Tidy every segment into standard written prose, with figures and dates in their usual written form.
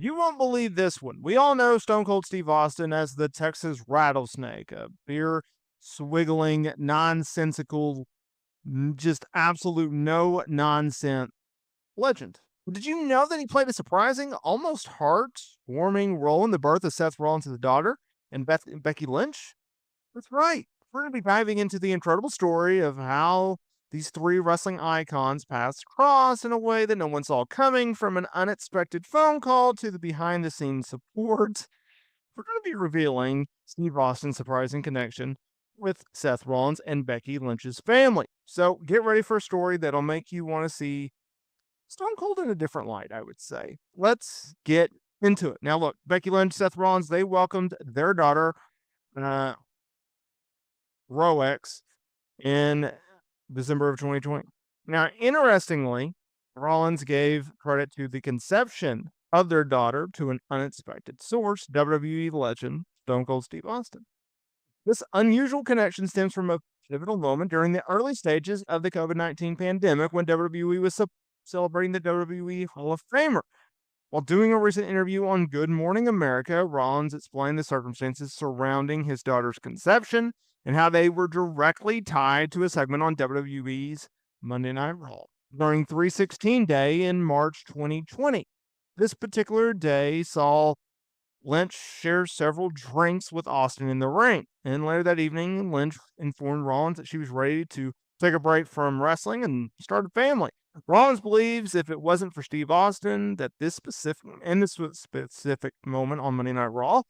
You won't believe this one. We all know Stone Cold Steve Austin as the Texas Rattlesnake, a beer swiggling, nonsensical, just absolute no nonsense legend. Did you know that he played a surprising, almost heart-warming role in the birth of Seth Rollins' daughter and Becky Lynch? That's right. We're going to be diving into the incredible story of how these three wrestling icons passed across in a way that no one saw coming, from an unexpected phone call to the behind the scenes support. We're going to be revealing Steve Austin's surprising connection with Seth Rollins and Becky Lynch's family. So get ready for a story that'll make you want to see Stone Cold in a different light, I would say. Let's get into it. Now, look, Becky Lynch, Seth Rollins, they welcomed their daughter, uh, Roex, in December of 2020. Now, interestingly, Rollins gave credit to the conception of their daughter to an unexpected source, WWE legend Stone Cold Steve Austin. This unusual connection stems from a pivotal moment during the early stages of the COVID-19 pandemic when WWE was celebrating the WWE Hall of Famer. While doing a recent interview on Good Morning America, Rollins explained the circumstances surrounding his daughter's conception and how they were directly tied to a segment on WWE's Monday Night Raw during 316 Day in March 2020. This particular day saw Lynch share several drinks with Austin in the ring, and later that evening, Lynch informed Rollins that she was ready to take a break from wrestling and start a family. Rollins believes if it wasn't for Steve Austin, that this specific moment on Monday Night Raw,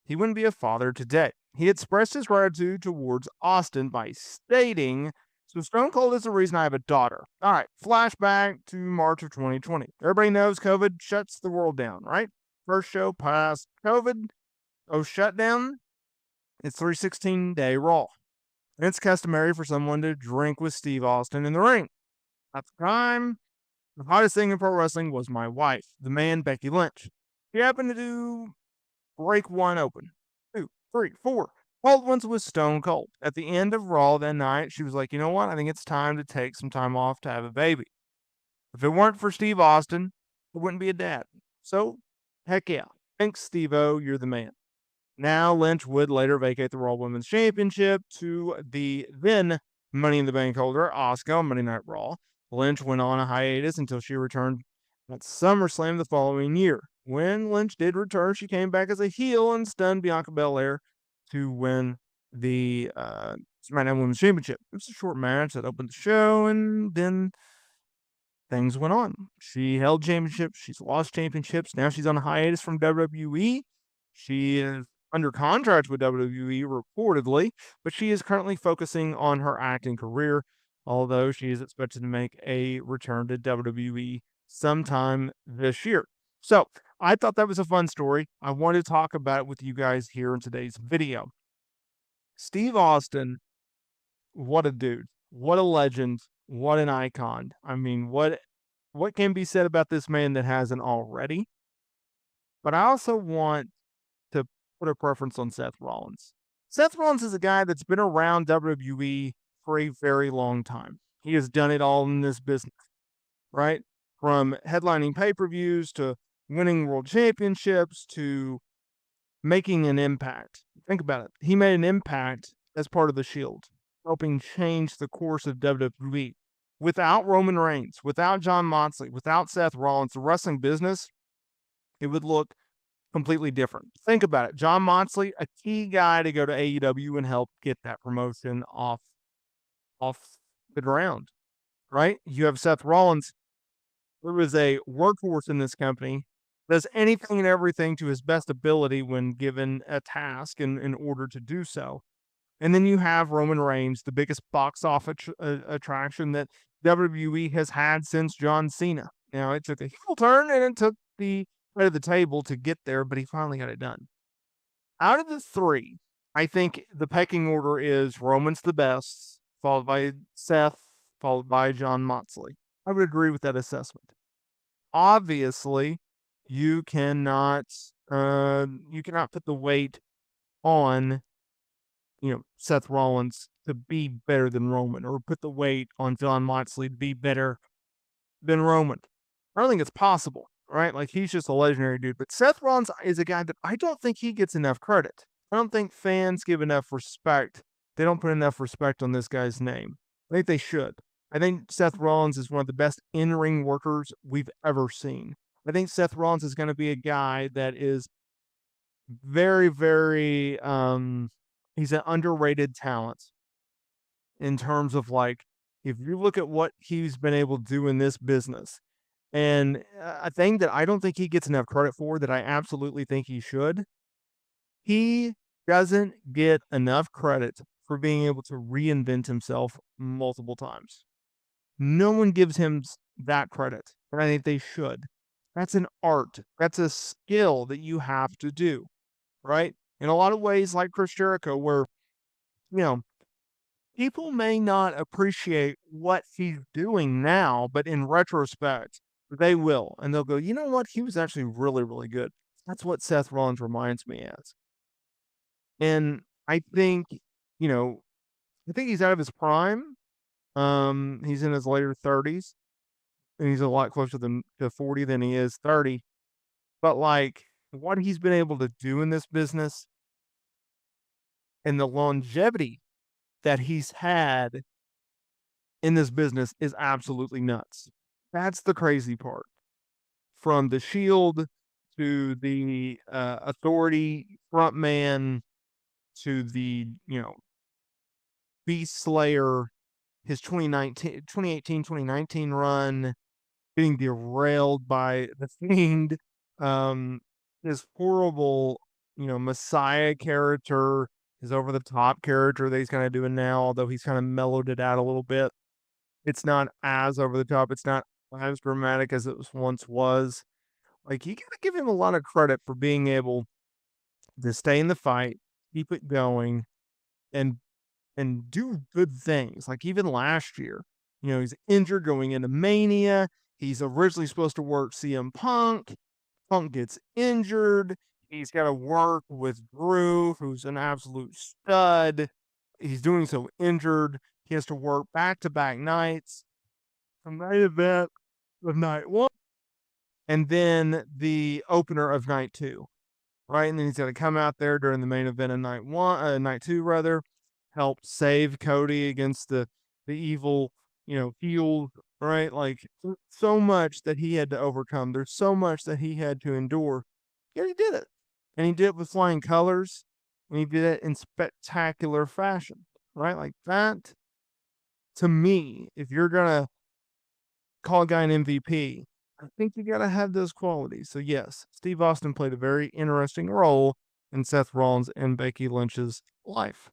he wouldn't be a father today. He expressed his gratitude towards Austin by stating, "So Stone Cold is the reason I have a daughter." All right, flashback to March of 2020. Everybody knows COVID shuts the world down, right? First show past COVID, shutdown, it's 316 Day Raw. And it's customary for someone to drink with Steve Austin in the ring. At the time, the hottest thing in pro wrestling was my wife, the man Becky Lynch. She happened to break one open. Two, three, four. All at once was Stone Cold. At the end of Raw that night, she was like, "You know what? I think it's time to take some time off to have a baby. If it weren't for Steve Austin, I wouldn't be a dad." So, heck yeah. Thanks, Steve-O. You're the man. Now, Lynch would later vacate the Raw Women's Championship to the then Money in the Bank holder, Asuka, on Monday Night Raw. Lynch went on a hiatus until she returned at SummerSlam the following year. When Lynch did return, she came back as a heel and stunned Bianca Belair to win the SmackDown Women's Championship. It was a short match that opened the show, and then things went on. She held championships. She's lost championships. Now she's on a hiatus from WWE. She is under contract with WWE reportedly, but she is currently focusing on her acting career, although she is expected to make a return to WWE sometime this year. So I thought that was a fun story. I wanted to talk about it with you guys here in today's video. Steve Austin, what a dude. What a legend. What an icon. I mean, what can be said about this man that hasn't already? But I also want to put a preference on Seth Rollins. Seth Rollins is a guy that's been around WWE for a very long time. He has done it all in this business, right? From headlining pay-per-views to winning world championships to making an impact. Think about it. He made an impact as part of the Shield, helping change the course of WWE. Without Roman Reigns, without Jon Moxley, without Seth Rollins, the wrestling business, it would look completely different. Think about it. Jon Moxley, a key guy to go to AEW and help get that promotion off the ground, right? You have Seth Rollins, who is a workhorse in this company, does anything and everything to his best ability when given a task in order to do so. And then you have Roman Reigns, the biggest box office attraction that WWE has had since John Cena. Now, it took a heel turn and it took the head of the table to get there, but he finally got it done. Out of the three, I think the pecking order is Roman's the best, followed by Seth, followed by Jon Moxley. I would agree with that assessment. Obviously, you cannot put the weight on Seth Rollins to be better than Roman, or put the weight on Jon Moxley to be better than Roman. I don't think it's possible. right? Like, he's just a legendary dude. But Seth Rollins is a guy that I don't think he gets enough credit. I don't think fans give enough respect. They don't put enough respect on this guy's name. I think they should. I think Seth Rollins is one of the best in-ring workers we've ever seen. I think Seth Rollins is going to be a guy that is very, very, he's an underrated talent in terms of, like, if you look at what he's been able to do in this business, and a thing that I don't think he gets enough credit for that I absolutely think he should, he doesn't get enough credit for being able to reinvent himself multiple times. No one gives him that credit, but I think they should. That's an art. That's a skill that you have to do, right? In a lot of ways, like Chris Jericho, where, you know, people may not appreciate what he's doing now, but in retrospect, they will. And they'll go, you know what? He was actually really, really good. That's what Seth Rollins reminds me as. And I think, you know, I think he's out of his prime. He's in his later 30s, and he's a lot closer to 40 than he is 30. But like what he's been able to do in this business and the longevity that he's had in this business is absolutely nuts. That's the crazy part. From the Shield to the Authority frontman to the, Beast Slayer, his 2019 run, being derailed by the Fiend, his horrible, Messiah character, his over the top character that he's kind of doing now, although he's kind of mellowed it out a little bit. It's not as over the top. It's not as dramatic as it once was. Like, you gotta give him a lot of credit for being able to stay in the fight, keep it going, and do good things. Like, even last year, he's injured going into Mania. He's originally supposed to work CM Punk. Punk gets injured. He's got to work with Drew, who's an absolute stud. He's doing so injured. He has to work back-to-back nights. The main event of night one, and then the opener of night two, right? And then he's got to come out there during the main event of night two rather, help save Cody against the evil, heel, right? Like, so much that he had to overcome. There's so much that he had to endure. Yet he did it. And he did it with flying colors, and he did it in spectacular fashion, right? Like, that, to me, if you're gonna call a guy an MVP, I think you gotta have those qualities. So yes, Steve Austin played a very interesting role in Seth Rollins and Becky Lynch's life.